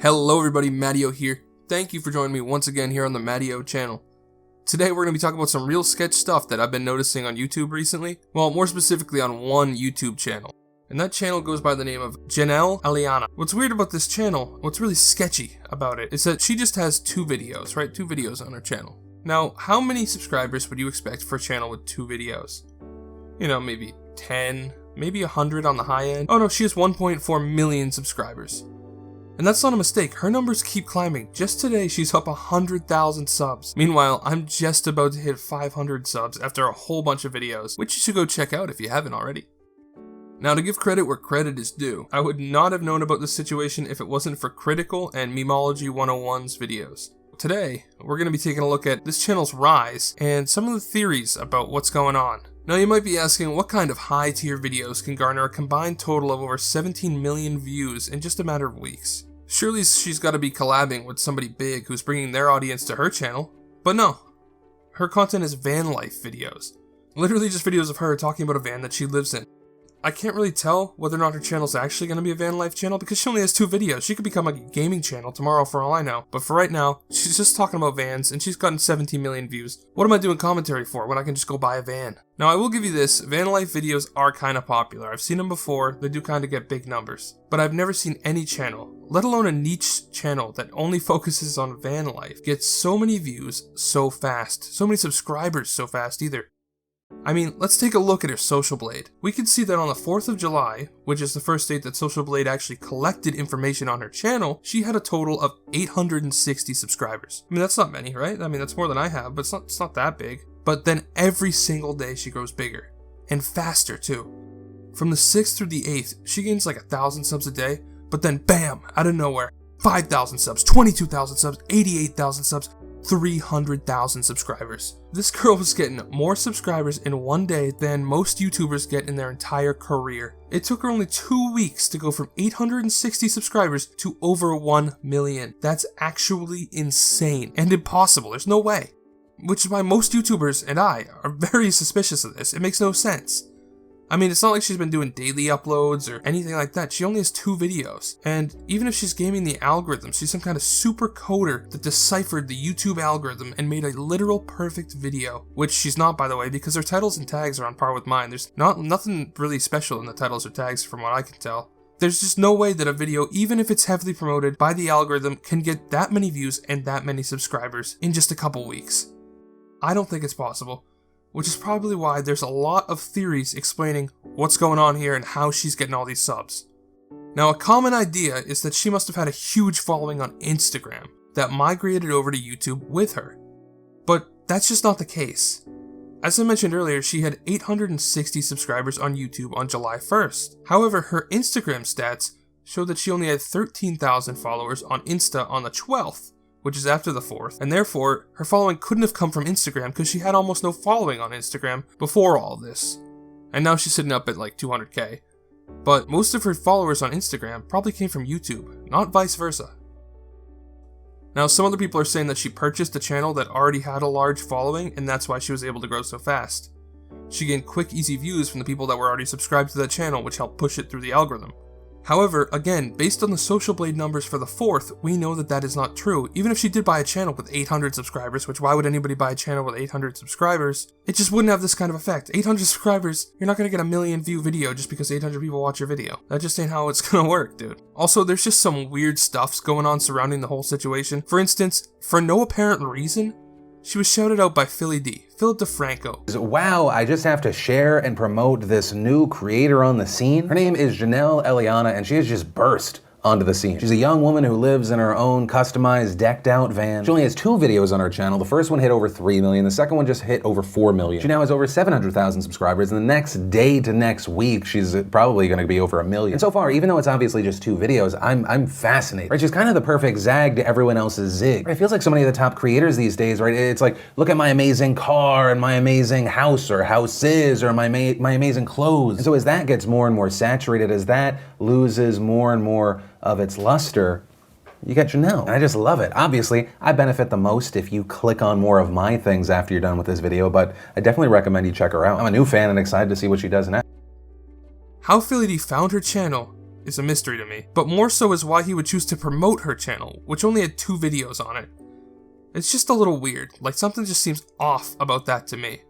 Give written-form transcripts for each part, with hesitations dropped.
Hello everybody, Mattyo here. Thank you for joining me once again here on the Mattyo channel. Today we're going to be talking about some real sketch stuff that I've been noticing on YouTube recently. Well, more specifically on one YouTube channel. And that channel goes by the name of Jennelle Eliana. What's weird about this channel, what's really sketchy about it, is that she just has two videos, right? Two videos on her channel. Now, how many subscribers would you expect for a channel with two videos? You know, maybe 10, maybe 100 on the high end. Oh no, she has 1.4 million subscribers. And that's not a mistake, her numbers keep climbing. Just today, she's up 100,000 subs. Meanwhile, I'm just about to hit 500 subs after a whole bunch of videos, which you should go check out if you haven't already. Now, to give credit where credit is due, I would not have known about this situation if it wasn't for Critical and Memeology 101's videos. Today, we're going to be taking a look at this channel's rise and some of the theories about what's going on. Now, you might be asking what kind of high-tier videos can garner a combined total of over 17 million views in just a matter of weeks. Surely she's got to be collabing with somebody big who's bringing their audience to her channel. But no, her content is van life videos. Literally just videos of her talking about a van that she lives in. I can't really tell whether or not her channel's actually going to be a van life channel because she only has two videos. She could become a gaming channel tomorrow for all I know. But for right now, she's just talking about vans and she's gotten 17 million views. What am I doing commentary for when I can just go buy a van? Now I will give you this, van life videos are kind of popular. I've seen them before, they do kind of get big numbers. But I've never seen any channel, let alone a niche channel that only focuses on van life, get so many views so fast, so many subscribers so fast either. I mean, let's take a look at her Social Blade. We can see that on the 4th of July, which is the first date that Social Blade actually collected information on her channel, she had a total of 860 subscribers. I mean, that's not many, right? I mean, that's more than I have, but it's not that big. But then every single day she grows bigger, and faster too. From the 6th through the 8th, she gains like 1,000 subs a day, but then bam, out of nowhere, 5,000 subs, 22,000 subs, 88,000 subs, 300,000 subscribers. This girl was getting more subscribers in one day than most YouTubers get in their entire career. It took her only 2 weeks to go from 860 subscribers to over 1 million. That's actually insane and impossible. There's no way. Which is why most YouTubers and I are very suspicious of this. It makes no sense. I mean, it's not like she's been doing daily uploads or anything like that. She only has two videos. And even if she's gaming the algorithm, she's some kind of super coder that deciphered the YouTube algorithm and made a literal perfect video. Which she's not, by the way, because her titles and tags are on par with mine. There's nothing really special in the titles or tags from what I can tell. There's just no way that a video, even if it's heavily promoted by the algorithm, can get that many views and that many subscribers in just a couple weeks. I don't think it's possible. Which is probably why there's a lot of theories explaining what's going on here and how she's getting all these subs. Now, a common idea is that she must have had a huge following on Instagram that migrated over to YouTube with her. But that's just not the case. As I mentioned earlier, she had 860 subscribers on YouTube on July 1st. However, her Instagram stats show that she only had 13,000 followers on Insta on the 12th. Which is after the 4th, and therefore, her following couldn't have come from Instagram because she had almost no following on Instagram before all this. And now she's sitting up at like 200k. But most of her followers on Instagram probably came from YouTube, not vice versa. Now, some other people are saying that she purchased a channel that already had a large following, and that's why she was able to grow so fast. She gained quick, easy views from the people that were already subscribed to that channel, which helped push it through the algorithm. However, again, based on the Social Blade numbers for the 4th, we know that that is not true. Even if she did buy a channel with 800 subscribers, which why would anybody buy a channel with 800 subscribers? It just wouldn't have this kind of effect. 800 subscribers, you're not going to get a million view video just because 800 people watch your video. That just ain't how it's going to work, dude. Also, there's just some weird stuffs going on surrounding the whole situation. For instance, for no apparent reason, she was shouted out by Philip DeFranco. Wow, I just have to share and promote this new creator on the scene. Her name is Jennelle Eliana and she has just burst onto the scene. She's a young woman who lives in her own customized, decked out van. She only has two videos on her channel. The first one hit over 3 million, the second one just hit over 4 million. She now has over 700,000 subscribers, and the next day to next week, she's probably gonna be over 1 million. And so far, even though it's obviously just two videos, I'm fascinated, right? She's kind of the perfect zag to everyone else's zig. Right? It feels like so many of the top creators these days, right? It's like, look at my amazing car and my amazing house or houses or my amazing clothes. And so as that gets more and more saturated, as that loses more and more of its luster, you get Jennelle. And I just love it. Obviously, I benefit the most if you click on more of my things after you're done with this video, but I definitely recommend you check her out. I'm a new fan and excited to see what she does next. How Philly D found her channel is a mystery to me, but more so is why he would choose to promote her channel, which only had 2 videos on it. It's just a little weird, like something just seems off about that to me.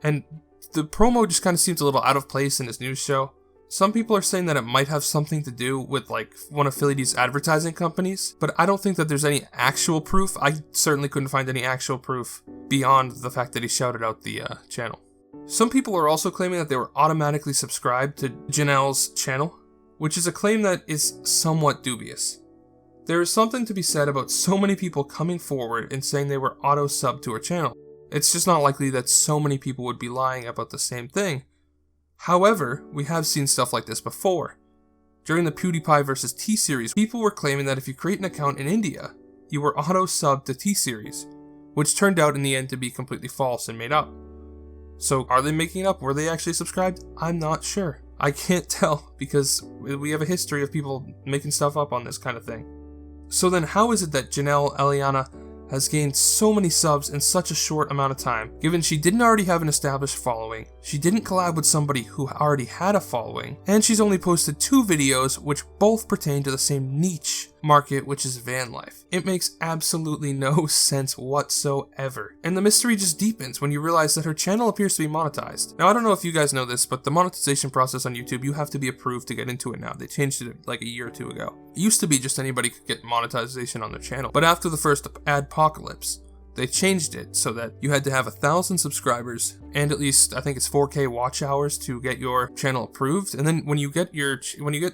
And the promo just kind of seems a little out of place in his news show. Some people are saying that it might have something to do with like one of Philly D's advertising companies, but I don't think that there's any actual proof. I certainly couldn't find any actual proof beyond the fact that he shouted out the channel. Some people are also claiming that they were automatically subscribed to Jennelle's channel, which is a claim that is somewhat dubious. There is something to be said about so many people coming forward and saying they were auto-subbed to her channel. It's just not likely that so many people would be lying about the same thing. However, we have seen stuff like this before. During the PewDiePie vs. T-Series, people were claiming that if you create an account in India, you were auto-subbed to T-Series, which turned out in the end to be completely false and made up. So are they making it up? Were they actually subscribed? I'm not sure. I can't tell because we have a history of people making stuff up on this kind of thing. So then how is it that Jennelle Eliana has gained so many subs in such a short amount of time, given she didn't already have an established following, she didn't collab with somebody who already had a following, and she's only posted 2 videos which both pertain to the same niche market, which is van life? It makes absolutely no sense whatsoever. And the mystery just deepens when you realize that her channel appears to be monetized. Now, I don't know if you guys know this, but the monetization process on YouTube, you have to be approved to get into it now. They changed it like a year or 2 ago. It used to be just anybody could get monetization on their channel, but after the first adpocalypse, they changed it so that you had to have 1,000 subscribers and at least, I think it's 4K watch hours to get your channel approved. And then when you get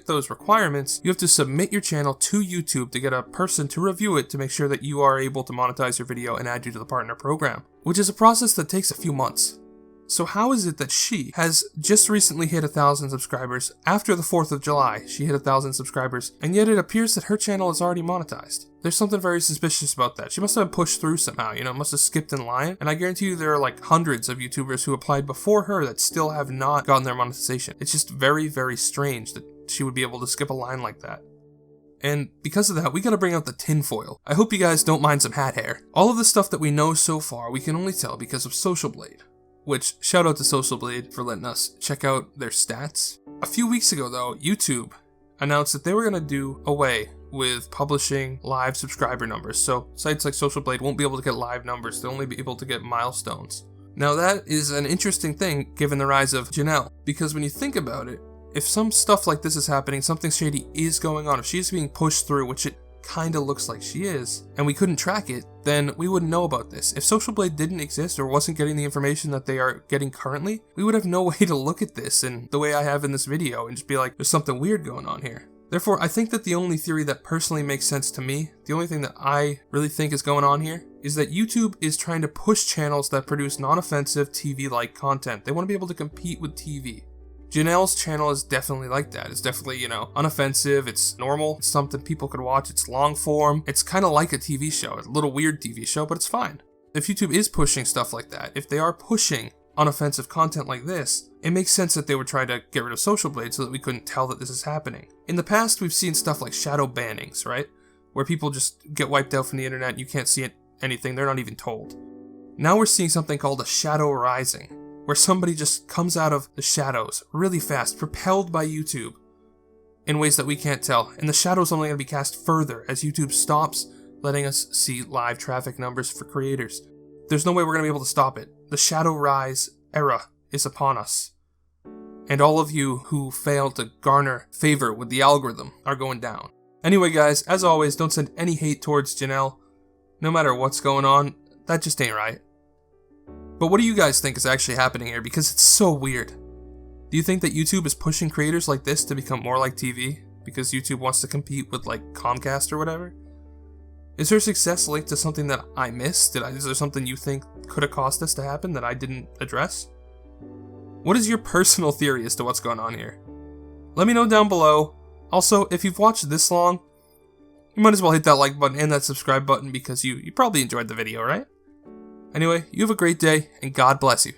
those requirements, you have to submit your channel to YouTube to get a person to review it to make sure that you are able to monetize your video and add you to the partner program, which is a process that takes a few months. So how is it that she has just recently hit 1,000 subscribers after the 4th of July? She hit 1,000 subscribers, and yet it appears that her channel is already monetized. There's something very suspicious about that. She must have been pushed through somehow, must have skipped in line. And I guarantee you there are like hundreds of YouTubers who applied before her that still have not gotten their monetization. It's just very, very strange that she would be able to skip a line like that. And because of that, we gotta bring out the tinfoil. I hope you guys don't mind some hat hair. All of the stuff that we know so far, we can only tell because of Social Blade. Which, shout out to Social Blade for letting us check out their stats. A few weeks ago though, YouTube announced that they were gonna do away with publishing live subscriber numbers. So sites like Social Blade won't be able to get live numbers, they'll only be able to get milestones. Now that is an interesting thing given the rise of Jennelle, because when you think about it, if some stuff like this is happening, something shady is going on, if she's being pushed through, which it kinda looks like she is, and we couldn't track it, then we wouldn't know about this. If Social Blade didn't exist or wasn't getting the information that they are getting currently, we would have no way to look at this in the way I have in this video and just be like, there's something weird going on here. Therefore, I think that the only theory that personally makes sense to me, the only thing that I really think is going on here, is that YouTube is trying to push channels that produce non-offensive TV-like content. They want to be able to compete with TV. Jennelle's channel is definitely like that. It's definitely, unoffensive, it's normal, it's something people could watch, it's long form, it's kind of like a TV show, a little weird TV show, but it's fine. If YouTube is pushing stuff like that, if they are pushing unoffensive content like this, it makes sense that they would try to get rid of Social Blade so that we couldn't tell that this is happening. In the past, we've seen stuff like shadow bannings, right? Where people just get wiped out from the internet and you can't see anything, they're not even told. Now we're seeing something called a shadow rising, where somebody just comes out of the shadows really fast, propelled by YouTube in ways that we can't tell. And the shadow's only going to be cast further as YouTube stops letting us see live traffic numbers for creators. There's no way we're going to be able to stop it. The shadow rise era is upon us. And all of you who failed to garner favor with the algorithm are going down. Anyway guys, as always, don't send any hate towards Jennelle. No matter what's going on, that just ain't right. But what do you guys think is actually happening here? Because it's so weird. Do you think that YouTube is pushing creators like this to become more like TV? Because YouTube wants to compete with like Comcast or whatever? Is her success linked to something that I missed? Is there something you think could have caused this to happen that I didn't address? What is your personal theory as to what's going on here? Let me know down below. Also, if you've watched this long, you might as well hit that like button and that subscribe button because you probably enjoyed the video, right? Anyway, you have a great day, and God bless you.